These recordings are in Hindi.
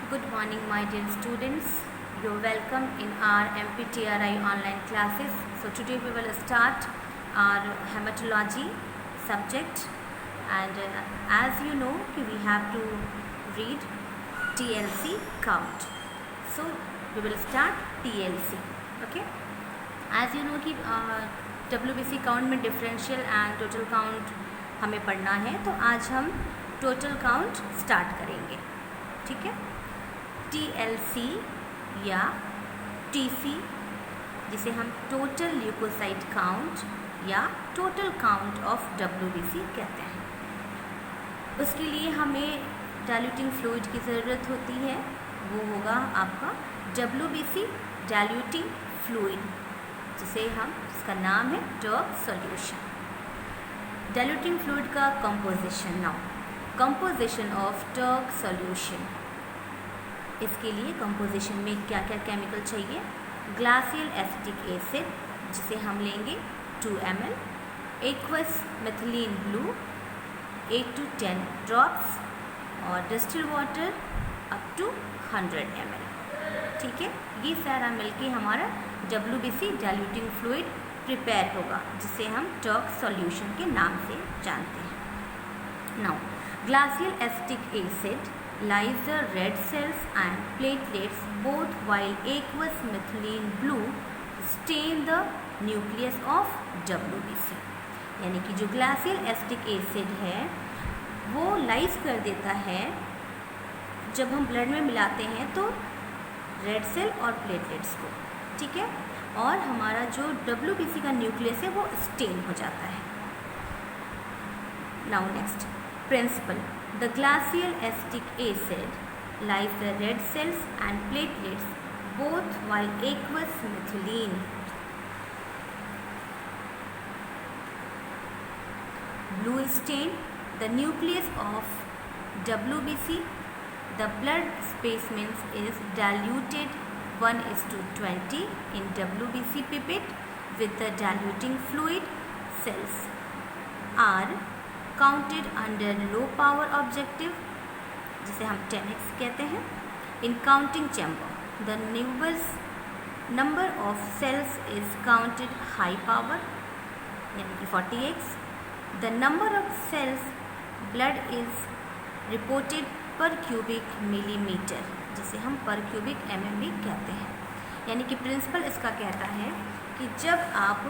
Good morning, my dear students. You're welcome in our MPTRI online classes. So today we will start our hematology subject, and as you know, we have to read TLC count. So we will start TLC. Okay. As you know कि WBC काउंट में डिफरेंशियल एंड टोटल काउंट हमें पढ़ना है, तो आज हम टोटल काउंट स्टार्ट करेंगे. ठीक है. TLC या TC, जिसे हम टोटल ल्यूकोसाइट काउंट या टोटल काउंट ऑफ WBC कहते हैं. उसके लिए हमें डाइल्यूटिंग फ्लूइड की ज़रूरत होती है. वो होगा आपका WBC डाइल्यूटिंग फ्लूइड, जिसे इसका नाम है टर्क सॉल्यूशन. डाइल्यूटिंग फ्लूइड का composition. Now composition of Turk solution. इसके लिए कंपोजिशन में क्या क्या केमिकल चाहिए? ग्लासियल एसिटिक एसिड, जिसे हम लेंगे 2 ml, aqueous methylene blue 8 to 10 drops, और distil water up to 100 ml. ठीक है. ये सारा मिलके हमारा WBC डाइल्यूटिंग फ्लूइड प्रिपेयर होगा, जिसे हम टर्क सॉल्यूशन के नाम से जानते हैं. Now glacial acetic acid lies the red cells and platelets both while aqueous methylene blue stain the nucleus of WBC. यानी कि जो ग्लासियल एसिटिक एसिड है वो लाइज कर देता है, जब हम ब्लड में मिलाते हैं तो रेड सेल और प्लेटलेट्स को. ठीक है. और हमारा जो WBC का न्यूक्लियस है वो स्टेन हो जाता है. Now next principle. The glacial acetic acid lyses the red cells and platelets both while aqueous methylene blue stain the nucleus of WBC. The blood specimens is diluted 1:20 in WBC pipette with the diluting fluid. Cells are counted under low power objective, जिसे हम 10x कहते हैं. In counting chamber, the number of cells is counted high power, यानी कि 40x. The number of cells blood is reported per cubic millimeter, जिसे हम per cubic mm भी कहते हैं. यानी कि प्रिंसिपल इसका कहता है कि जब आप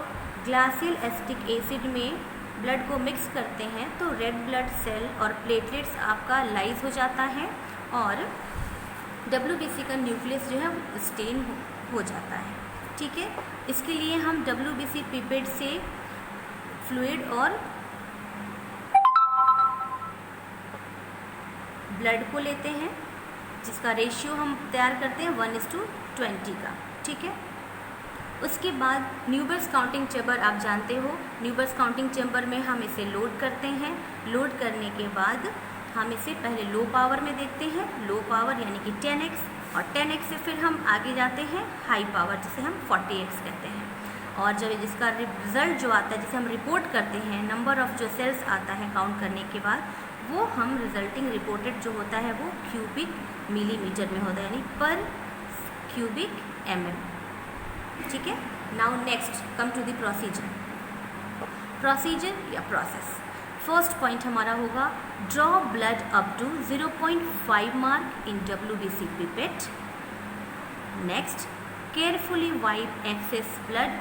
ग्लासियल एसिटिक एसिड में ब्लड को मिक्स करते हैं तो रेड ब्लड सेल और प्लेटलेट्स आपका लाइज हो जाता है, और WBC का न्यूक्लियस जो है वो स्टेन हो जाता है. ठीक है. इसके लिए हम WBC पिपेट से फ्लूइड और ब्लड को लेते हैं, जिसका रेशियो हम तैयार करते हैं 1:20 का. ठीक है. उसके बाद न्यूबर्स काउंटिंग चैम्बर आप जानते हो. न्यूबर्स काउंटिंग चैम्बर में हम इसे लोड करते हैं. लोड करने के बाद हम इसे पहले लो पावर में देखते हैं. लो पावर यानी कि 10x, और 10x से फिर हम आगे जाते हैं हाई पावर, जिसे हम 40x कहते हैं. और जब इसका रिजल्ट जो आता है, जिसे हम रिपोर्ट करते हैं, नंबर ऑफ जो सेल्स आता है काउंट करने के बाद, वो हम रिजल्टिंग रिपोर्टेड जो होता है वो क्यूबिक मिलीमीटर में होता है, यानी पर क्यूबिक mm. ठीक है. Now next come to the procedure या प्रोसेस. फर्स्ट पॉइंट हमारा होगा draw blood up to 0.5 mark in WBC pipette. Next carefully wipe excess blood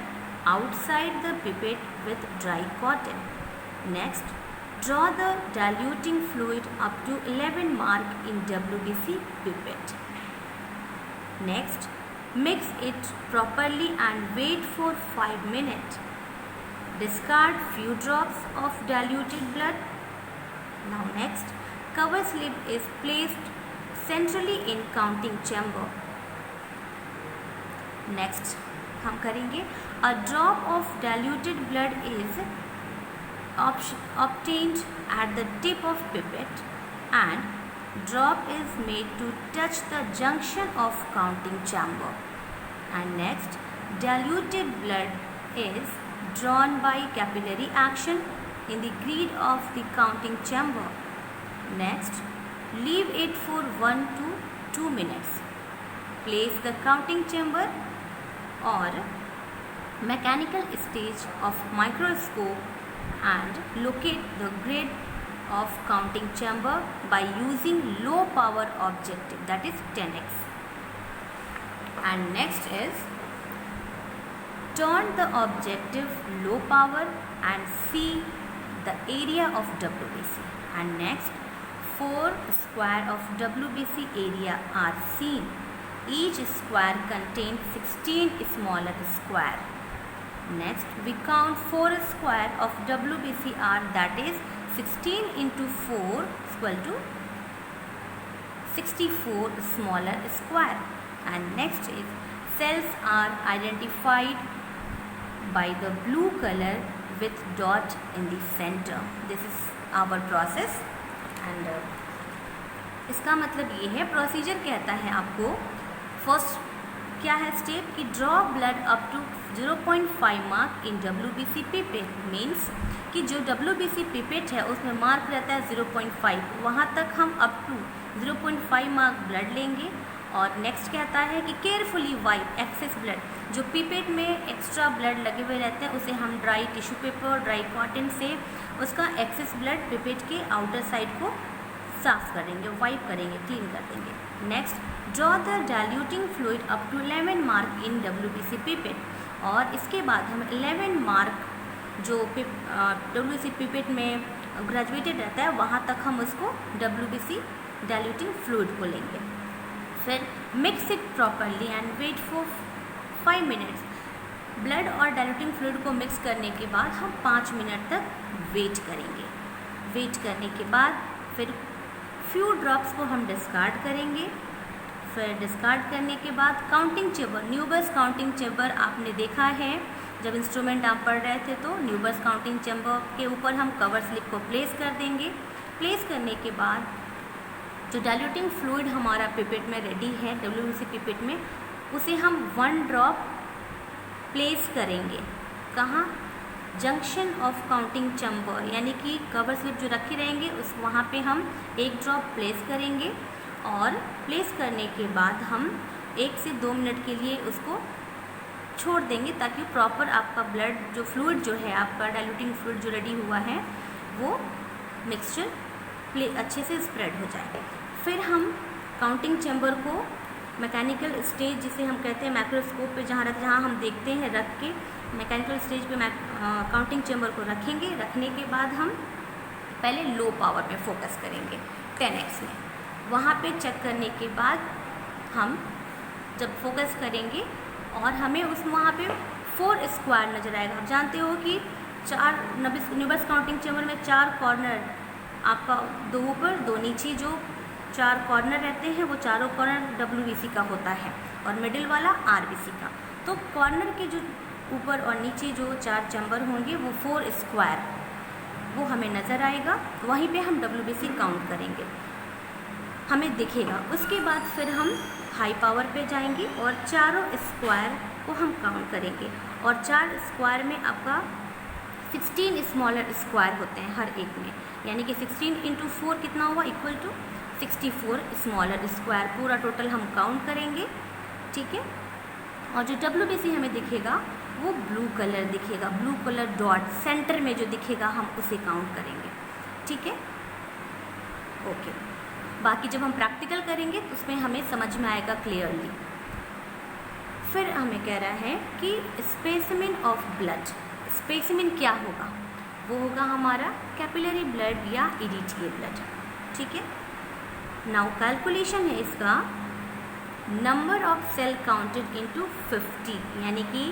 outside the pipette with dry cotton. Next draw the diluting fluid up to 11 mark in WBC pipette. Next mix it properly and wait for 5 minutes. Discard few drops of diluted blood. Now next, cover slip is placed centrally in counting chamber. Next हम करेंगे a drop of diluted blood is obtained at the tip of pipette and drop is made to touch the junction of counting chamber. And next, diluted blood is drawn by capillary action in the grid of the counting chamber. Next, leave it for 1 to 2 minutes. Place the counting chamber or mechanical stage of microscope and locate the grid of counting chamber by using low power objective, that is 10x. And next is turn the objective low power and see the area of WBC. And next 4 square of WBC area are seen. Each square contains 16 smaller square. Next we count 4 square of WBC are, that is 16 into 4 is equal to 64 smaller square. And next is cells are identified by the blue color with dot in the center. This is our process. And इसका मतलब ये है, प्रोसीजर कहता है आपको फर्स्ट क्या है स्टेप कि draw blood up to 0.5 mark in WBC pipette, means कि जो WBC पिपेट है उसमें मार्क रहता है 0.5, वहाँ तक हम अप टू 0.5 मार्क ब्लड लेंगे. और नेक्स्ट कहता है कि केयरफुली वाइप एक्सेस ब्लड, जो पिपेट में एक्स्ट्रा ब्लड लगे हुए रहते हैं उसे हम ड्राई टिश्यू पेपर और ड्राई कॉटन से उसका एक्सेस ब्लड पिपेट के आउटर साइड को साफ करेंगे, वाइप करेंगे, क्लीन कर देंगे. Next draw the diluting fluid up to 11 mark in WBC pipette, और इसके बाद हम 11 मार्क जो WBC पिपेट में ग्रेजुएटेड रहता है वहाँ तक हम उसको WBC डाइल्यूटिंग फ्लूइड को लेंगे. फिर mix it properly and wait for 5 minutes. Blood और डाइल्यूटिंग फ्लूइड को मिक्स करने के बाद हम 5 मिनट तक वेट करेंगे. वेट करने के बाद फिर फ्यू ड्रॉप्स को हम डिस्कार्ड करेंगे. फिर डिस्कार्ड करने के बाद काउंटिंग चेम्बर, न्यूबर्स काउंटिंग चेम्बर आपने देखा है जब इंस्ट्रूमेंट आप पढ़ रहे थे, तो न्यूबर्स काउंटिंग चेम्बर के ऊपर हम कवर स्लिप को प्लेस कर देंगे. प्लेस करने के बाद जो डाइल्यूटिंग फ्लूइड हमारा पिपेट में रेडी है WBC पिपेट में, उसे हम 1 ड्रॉप प्लेस करेंगे. कहाँ? जंक्शन ऑफ काउंटिंग चैम्बर, यानी कि कवर स्लिप जो रखे रहेंगे उस वहाँ पे हम 1 ड्रॉप प्लेस करेंगे. और प्लेस करने के बाद हम 1 से 2 मिनट के लिए उसको छोड़ देंगे ताकि प्रॉपर आपका ब्लड जो फ्लूइड जो है, आपका डाइल्यूटिंग फ्लूइड जो रेडी हुआ है वो मिक्सचर अच्छे से स्प्रेड हो जाए. फिर हम काउंटिंग चैम्बर को मैकेनिकल स्टेज जिसे हम कहते हैं माइक्रोस्कोप पे जहाँ हम देखते हैं रख के मैकेनिकल स्टेज पे काउंटिंग चैम्बर को रखेंगे. रखने के बाद हम पहले लो पावर पे फोकस करेंगे 10x में. वहाँ पे चेक करने के बाद हम जब फोकस करेंगे और हमें उस वहाँ पे 4 स्क्वायर नज़र आएगा. आप जानते हो कि 4 न्यूबर्स काउंटिंग चैम्बर में 4 कॉर्नर, आपका 2 ऊपर 2 नीचे जो 4 कॉर्नर रहते हैं वो चारों कॉर्नर WBC का होता है और मिडिल वाला RBC का. तो कॉर्नर के जो ऊपर और नीचे जो 4 चैम्बर होंगे वो 4 स्क्वायर वो हमें नज़र आएगा. वहीं पे हम WBC काउंट करेंगे, हमें दिखेगा. उसके बाद फिर हम हाई पावर पे जाएंगे और चारों स्क्वायर को हम काउंट करेंगे. और 4 स्क्वायर में आपका 16 स्मॉलर स्क्वायर होते हैं हर एक में, यानी कि 16 इंटू 4 कितना हुआ, इक्वल टू 64 स्मॉलर स्क्वायर. पूरा टोटल हम काउंट करेंगे. ठीक है. और जो WBC हमें दिखेगा वो ब्लू कलर दिखेगा, ब्लू कलर डॉट सेंटर में जो दिखेगा हम उसे काउंट करेंगे. ठीक है. ओके. बाकी जब हम प्रैक्टिकल करेंगे तो उसमें हमें समझ में आएगा क्लियरली. फिर हमें कह रहा है कि स्पेसिमेन ऑफ ब्लड. स्पेसिमेन क्या होगा? वो होगा हमारा कैपिलरी ब्लड या EDTA ब्लड. ठीक है. नाउ कैलकुलेशन है इसका, number of cell counted into 50, यानी कि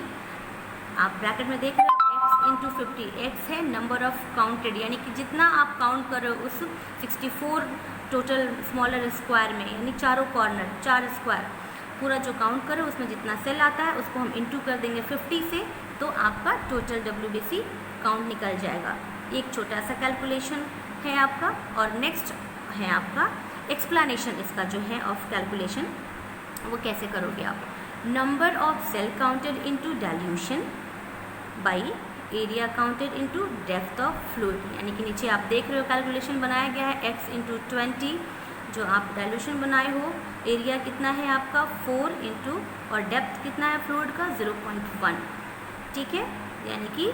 आप ब्रैकेट में देख रहे हो x इंटू 50. x है नंबर ऑफ काउंटेड, यानी कि जितना आप काउंट कर रहे हो उस 64 टोटल स्मॉलर स्क्वायर में, यानी चारों कॉर्नर 4 स्क्वायर पूरा जो काउंट करो उसमें जितना सेल आता है उसको हम इंटू कर देंगे 50 से, तो आपका टोटल WBC काउंट निकल जाएगा. एक छोटा सा कैलकुलेशन है आपका. और नेक्स्ट है आपका एक्सप्लेनेशन इसका जो है ऑफ कैलकुलेशन, वो कैसे करोगे आप. Number of cell counted into dilution by area counted into depth of fluid, यानी कि नीचे आप देख रहे हो कैलकुलेशन बनाया गया है x इंटू 20 जो आप डाइल्यूशन बनाए हो, एरिया कितना है आपका 4 इंटू और डेप्थ कितना है फ्लूइड का 0.1, ठीक है, यानी कि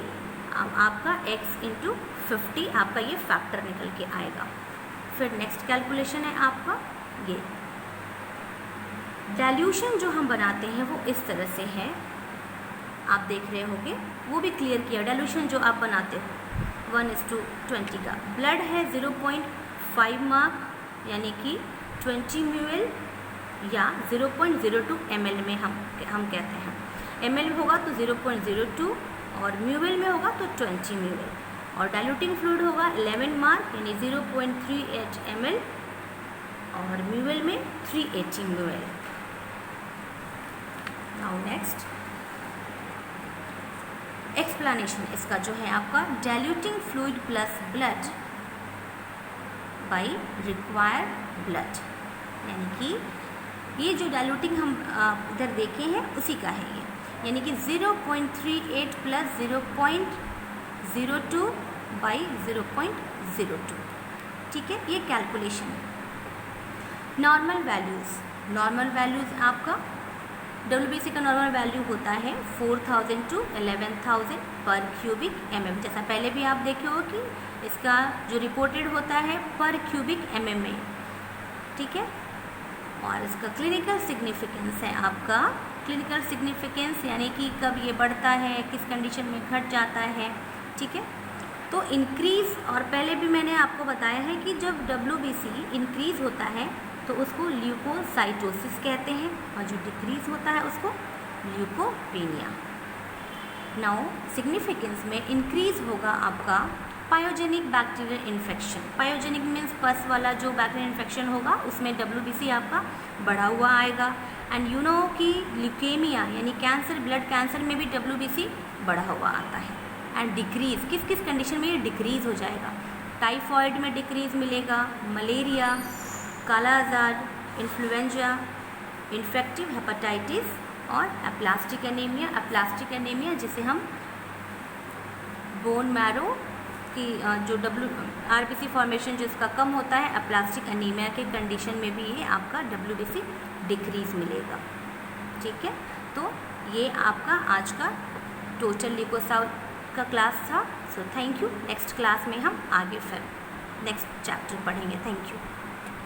आपका x इंटू 50 आपका ये फैक्टर निकल के आएगा। फिर नेक्स्ट कैलकुलेशन है आपका ये डाइल्यूशन जो हम बनाते हैं वो इस तरह से है, आप देख रहे होंगे, वो भी क्लियर किया। डाइल्यूशन जो आप बनाते हो 1:20 का, ब्लड है 0.5 मार्क यानी कि 20 ml या 0.02 ml में हम कहते हैं, ml होगा तो 0.02 और म्यूएल में होगा तो 20 म्यूएल, और डाइल्यूटिंग फ्लूइड होगा 11 मार्क यानी 0.38 ml और म्यूएल में 380 म्यूएल। नाउ नेक्स्ट एक्सप्लेनेशन इसका जो है आपका diluting fluid plus blood bye required blood, यानी कि ये जो डाइल्यूटिंग हम इधर देखे हैं उसी का है ये, यानी कि 0.38 प्लस 0.02 बाई 0.02, ठीक है, ये कैलकुलेशन है। नॉर्मल वैल्यूज़ आपका WBC का नॉर्मल वैल्यू होता है 4000 टू 11000 पर क्यूबिक mm, जैसा पहले भी आप देखे हो कि इसका जो रिपोर्टेड होता है पर क्यूबिक mm में, ठीक है। और इसका क्लिनिकल सिग्निफिकेंस है आपका, क्लिनिकल सिग्निफिकेंस यानी कि कब ये बढ़ता है, किस कंडीशन में घट जाता है, ठीक है। तो इंक्रीज़, और पहले भी मैंने आपको बताया है कि जब WBC इंक्रीज़ होता है तो उसको ल्यूकोसाइटोसिस कहते हैं, और जो डिक्रीज़ होता है उसको ल्यूकोपेनिया। नाउ सिग्निफिकेंस में इंक्रीज़ होगा आपका pyogenic bacterial infection, pyogenic means पस वाला जो बैक्टीरियल इन्फेक्शन होगा उसमें WBC आपका बढ़ा हुआ आएगा। एंड यू नो कि ल्यूकेमिया यानी कैंसर, ब्लड कैंसर में भी WBC बढ़ा हुआ आता है। एंड डिक्रीज़ किस किस कंडीशन में ये डिक्रीज़ हो जाएगा, टाइफॉइड में डिक्रीज़ मिलेगा, मलेरिया, काला आज़ार, इन्फ्लुएंजा, इन्फेक्टिव हेपेटाइटिस और एप्लास्टिक एनीमिया जिसे हम बोन मैरो की जो RBC फॉर्मेशन जो इसका कम होता है, एप्लास्टिक एनीमिया के कंडीशन में भी ये आपका WBC डिक्रीज़ मिलेगा, ठीक है। तो ये आपका आज का टोटल ल्यूकोसाइट का क्लास था। So thank you. Next class में हम आगे फिर नेक्स्ट चैप्टर पढ़ेंगे। Thank you.